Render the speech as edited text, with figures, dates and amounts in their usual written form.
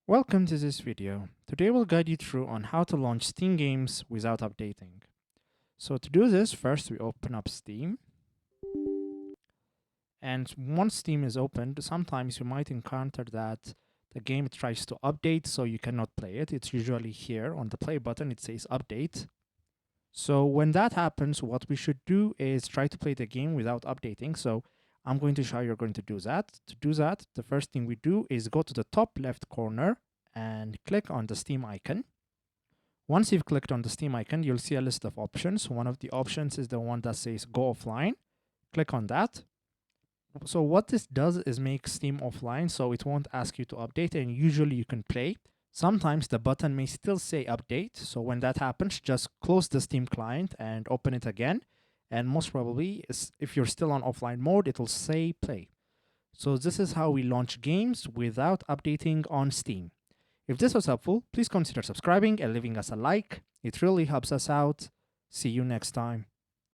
Welcome to this video. Today we'll guide you through on how to launch Steam games without updating. So to do this, first we open up Steam. And once Steam is opened, sometimes you might encounter that the game tries to update so you cannot play it. It's usually here on the play button, it says update. So when that happens, what we should do is try to play the game without updating. So I'm going to show you how you're going to do that. To do that, the first thing we do is go to the top left corner and click on the Steam icon. Once you've clicked on the Steam icon, you'll see a list of options. One of the options is the one that says go offline. Click on that. So what this does is make Steam offline, so it won't ask you to update, and usually you can play. Sometimes the button may still say update, so when that happens, just close the Steam client and open it again. And most probably, if you're still on offline mode, it will say play. So this is how we launch games without updating on Steam. If this was helpful, please consider subscribing and leaving us a like. It really helps us out. See you next time.